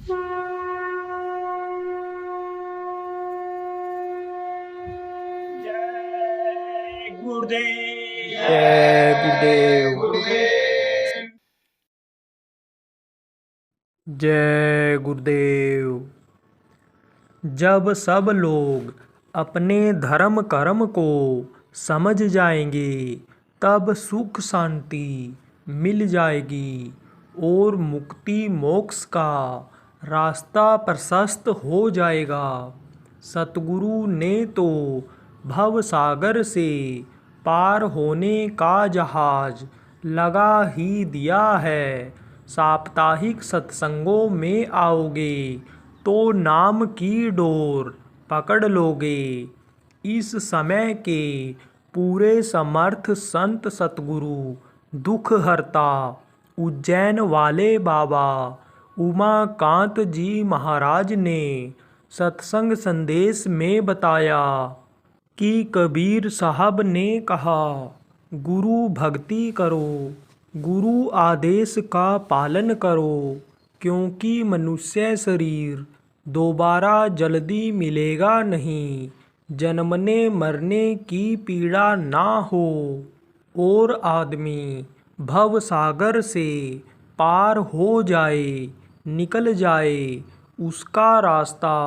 जय गुरुदेव। जय गुरुदेव। जय गुरुदेव। जब सब लोग अपने धर्म कर्म को समझ जाएंगे तब सुख शांति मिल जाएगी और मुक्ति मोक्ष का रास्ता प्रशस्त हो जाएगा। सतगुरु ने तो भव सागर से पार होने का जहाज लगा ही दिया है। साप्ताहिक सत्संगों में आओगे तो नाम की डोर पकड़ लोगे। इस समय के पूरे समर्थ संत सतगुरु दुख हरता उज्जैन वाले बाबा उमाकांत जी महाराज ने सत्संग संदेश में बताया कि कबीर साहब ने कहा, गुरु भक्ति करो, गुरु आदेश का पालन करो, क्योंकि मनुष्य शरीर दोबारा जल्दी मिलेगा नहीं। जन्मने मरने की पीड़ा ना हो और आदमी भव सागर से पार हो जाए, निकल जाए। उसका रास्ता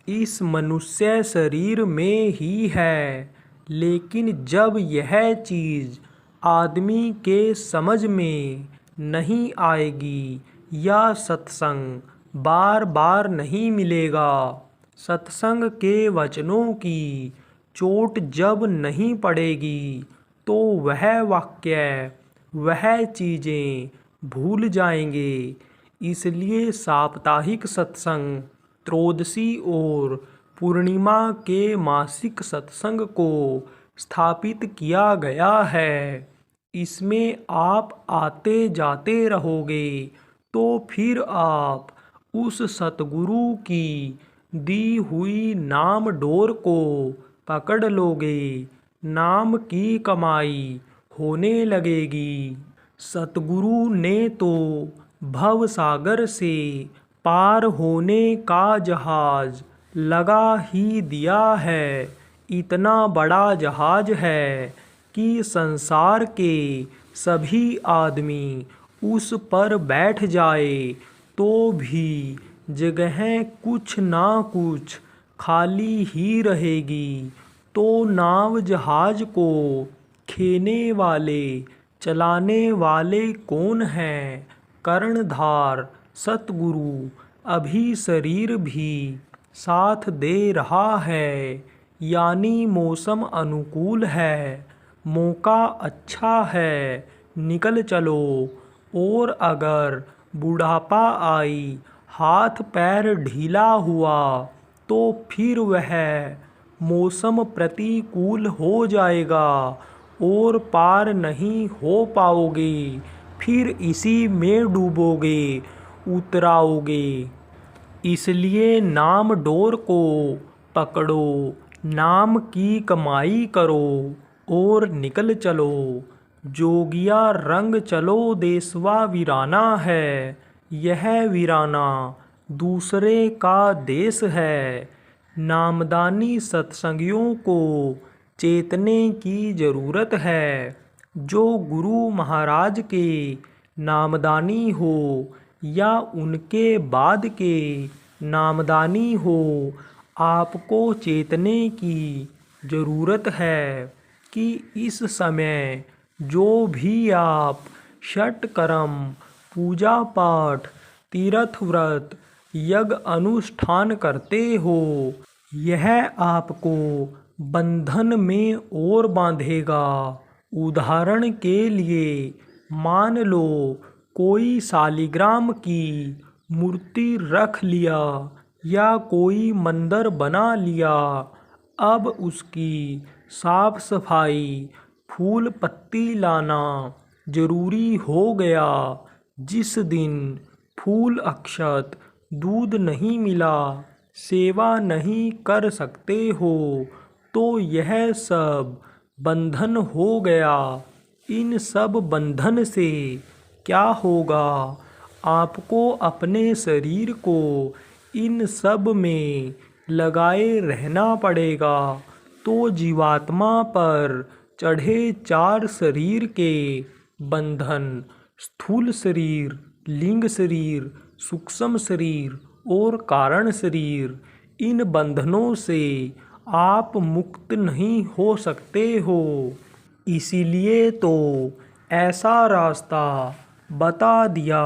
इस मनुष्य शरीर में ही है। लेकिन जब यह चीज़ आदमी के समझ में नहीं आएगी या सत्संग बार बार नहीं मिलेगा, सत्संग के वचनों की चोट जब नहीं पड़ेगी तो वह वाक्य वह चीज़ें भूल जाएंगे। इसलिए साप्ताहिक सत्संग, त्रयोदशी और पूर्णिमा के मासिक सत्संग को स्थापित किया गया है। इसमें आप आते जाते रहोगे तो फिर आप उस सतगुरु की दी हुई नाम डोर को पकड़ लोगे। नाम की कमाई होने लगेगी। सतगुरु ने तो भव सागर से पार होने का जहाज लगा ही दिया है। इतना बड़ा जहाज है कि संसार के सभी आदमी उस पर बैठ जाए तो भी जगह कुछ ना कुछ खाली ही रहेगी। तो नाव जहाज को खेने वाले, चलाने वाले कौन हैं? कर्णधार सतगुरु अभी शरीर भी साथ दे रहा है। यानी मौसम अनुकूल है, मौका अच्छा है, निकल चलो। और अगर बुढ़ापा आई, हाथ पैर ढीला हुआ तो फिर वह मौसम प्रतिकूल हो जाएगा और पार नहीं हो पाओगे। फिर इसी में डूबोगे, उतराओगे। इसलिए नाम डोर को पकड़ो, नाम की कमाई करो और निकल चलो। जोगिया रंग चलो देसवा वीराना है, यह वीराना दूसरे का देश है। नामदानी सत्संगियों को चेतने की ज़रूरत है। जो गुरु महाराज के नामदानी हो या उनके बाद के नामदानी हो, आपको चेतने की ज़रूरत है कि इस समय जो भी आप षट कर्म, पूजा पाठ, तीर्थ व्रत, यज्ञ अनुष्ठान करते हो, यह आपको बंधन में और बांधेगा। उदाहरण के लिए मान लो कोई शालिग्राम की मूर्ति रख लिया या कोई मंदिर बना लिया। अब उसकी साफ सफाई, फूल पत्ती लाना जरूरी हो गया। जिस दिन फूल अक्षत, दूध नहीं मिला, सेवा नहीं कर सकते हो तो यह सब बंधन हो गया। इन सब बंधन से क्या होगा? आपको अपने शरीर को इन सब में लगाए रहना पड़ेगा। तो जीवात्मा पर चढ़े 4 शरीर के बंधन, स्थूल शरीर, लिंग शरीर, सूक्ष्म शरीर और कारण शरीर, इन बंधनों से आप मुक्त नहीं हो सकते हो। इसीलिए तो ऐसा रास्ता बता दिया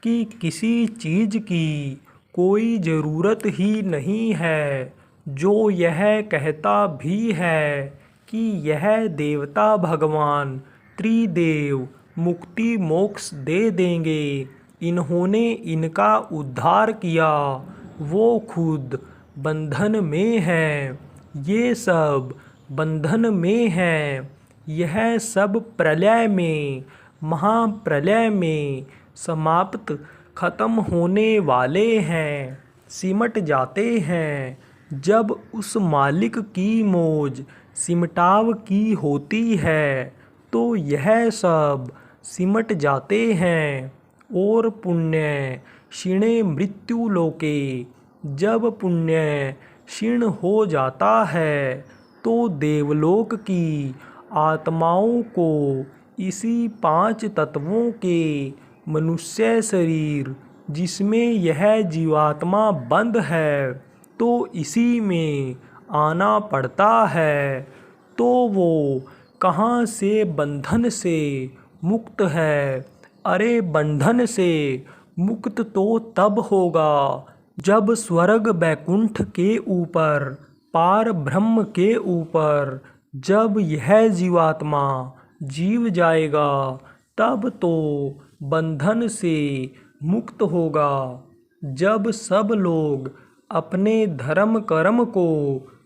कि किसी चीज़ की कोई ज़रूरत ही नहीं है। जो यह कहता भी है कि यह देवता भगवान त्रिदेव मुक्ति मोक्ष दे देंगे, इन्होंने इनका उद्धार किया, वो खुद बंधन में हैं, ये सब बंधन में हैं। यह सब प्रलय में, महाप्रलय में समाप्त खत्म होने वाले हैं, सिमट जाते हैं। जब उस मालिक की मौज सिमटाव की होती है तो यह सब सिमट जाते हैं। और पुण्य क्षीणे मृत्यु लोके, जब पुण्य क्षीण हो जाता है तो देवलोक की आत्माओं को इसी 5 तत्वों के मनुष्य शरीर, जिसमें यह जीवात्मा बंद है, तो इसी में आना पड़ता है। तो वो कहाँ से बंधन से मुक्त है? अरे बंधन से मुक्त तो तब होगा जब स्वर्ग बैकुंठ के ऊपर, पार ब्रह्म के ऊपर जब यह जीवात्मा जीव जाएगा, तब तो बंधन से मुक्त होगा। जब सब लोग अपने धर्म कर्म को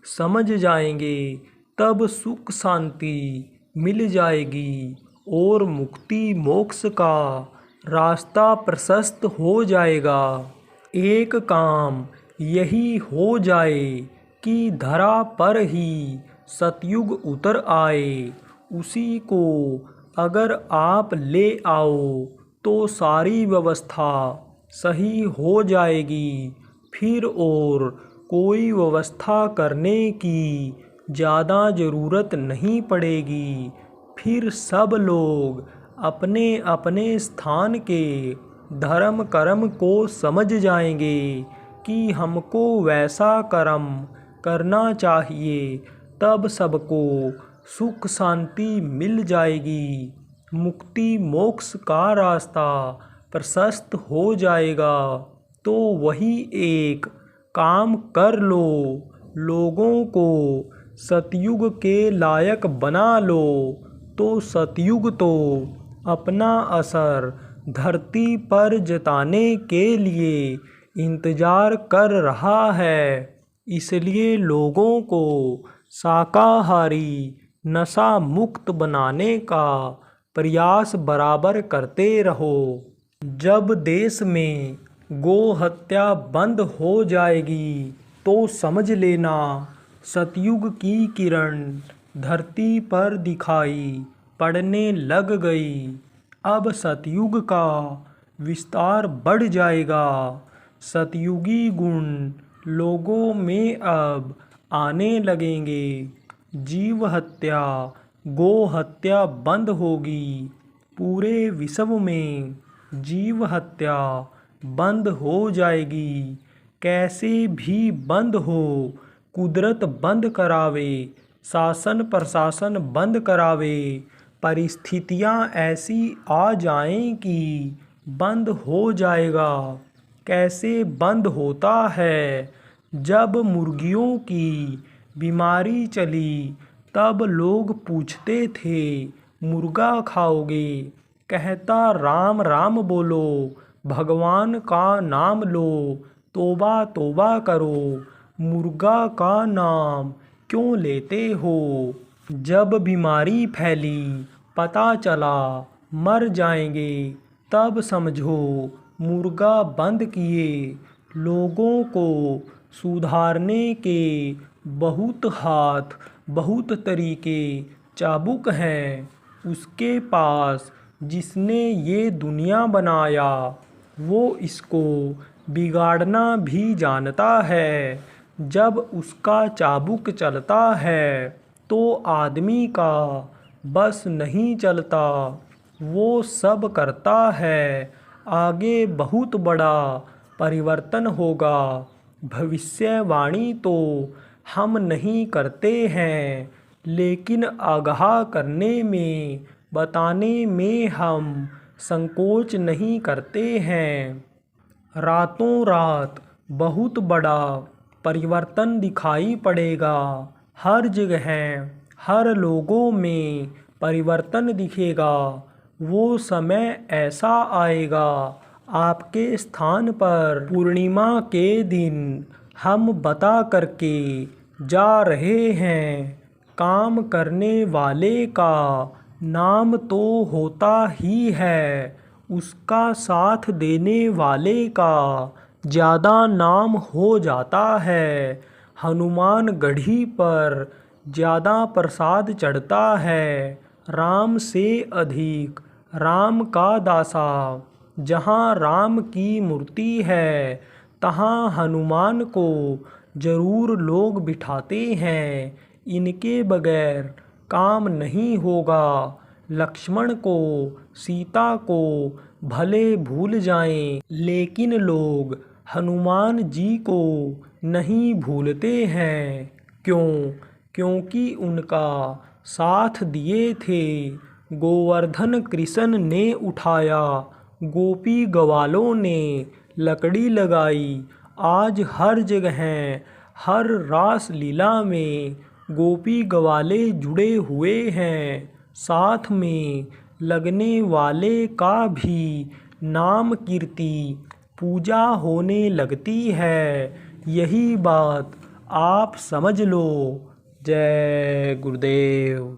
समझ जाएंगे, तब सुख शांति मिल जाएगी और मुक्ति मोक्ष का रास्ता प्रशस्त हो जाएगा। एक काम यही हो जाए कि धरा पर ही सतयुग उतर आए, उसी को अगर आप ले आओ तो सारी व्यवस्था सही हो जाएगी। फिर और कोई व्यवस्था करने की ज़्यादा ज़रूरत नहीं पड़ेगी। फिर सब लोग अपने अपने स्थान के धर्म कर्म को समझ जाएंगे कि हमको वैसा कर्म करना चाहिए, तब सबको सुख शांति मिल जाएगी, मुक्ति मोक्ष का रास्ता प्रशस्त हो जाएगा। तो वही एक काम कर लो, लोगों को सतयुग के लायक बना लो। तो सतयुग तो अपना असर धरती पर जताने के लिए इंतज़ार कर रहा है। इसलिए लोगों को शाकाहारी नशा मुक्त बनाने का प्रयास बराबर करते रहो। जब देश में गौ हत्या बंद हो जाएगी तो समझ लेना सतयुग की किरण धरती पर दिखाई पड़ने लग गई। अब सतयुग का विस्तार बढ़ जाएगा। सतयुगी गुण लोगों में अब आने लगेंगे। जीव हत्या, गो हत्या बंद होगी। पूरे विश्व में जीव हत्या बंद हो जाएगी। कैसे भी बंद हो, कुदरत बंद करावे, शासन प्रशासन बंद करावे, परिस्थितियां ऐसी आ जाएं कि बंद हो जाएगा। कैसे बंद होता है? जब मुर्गियों की बीमारी चली तब लोग पूछते थे, मुर्गा खाओगे? कहता राम राम बोलो, भगवान का नाम लो, तौबा तौबा करो, मुर्गा का नाम क्यों लेते हो? जब बीमारी फैली, पता चला मर जाएंगे, तब समझो मुर्गा बंद किए। लोगों को सुधारने के बहुत हाथ, बहुत तरीके चाबुक हैं। उसके पास जिसने ये दुनिया बनाया वो इसको बिगाड़ना भी जानता है। जब उसका चाबुक चलता है तो आदमी का बस नहीं चलता। वो सब करता है, आगे बहुत बड़ा परिवर्तन होगा। भविष्यवाणी तो हम नहीं करते हैं, लेकिन आगाह करने में, बताने में हम संकोच नहीं करते हैं। रातों रात बहुत बड़ा परिवर्तन दिखाई पड़ेगा। हर जगह, हर लोगों में परिवर्तन दिखेगा। वो समय ऐसा आएगा, आपके स्थान पर पूर्णिमा के दिन हम बता करके जा रहे हैं। काम करने वाले का नाम तो होता ही है, उसका साथ देने वाले का ज़्यादा नाम हो जाता है। हनुमानगढ़ी पर ज़्यादा प्रसाद चढ़ता है, राम से अधिक राम का दासा। जहाँ राम की मूर्ति है तहाँ हनुमान को जरूर लोग बिठाते हैं। इनके बगैर काम नहीं होगा। लक्ष्मण को, सीता को भले भूल जाएं, लेकिन लोग हनुमान जी को नहीं भूलते हैं। क्यों? क्योंकि उनका साथ दिए थे। गोवर्धन कृष्ण ने उठाया, गोपी ग्वालों ने लकड़ी लगाई। आज हर जगह, हर रास लीला में गोपी ग्वाले जुड़े हुए हैं। साथ में लगने वाले का भी नाम कीर्ति, पूजा होने लगती है। यही बात आप समझ लो। जय गुरुदेव।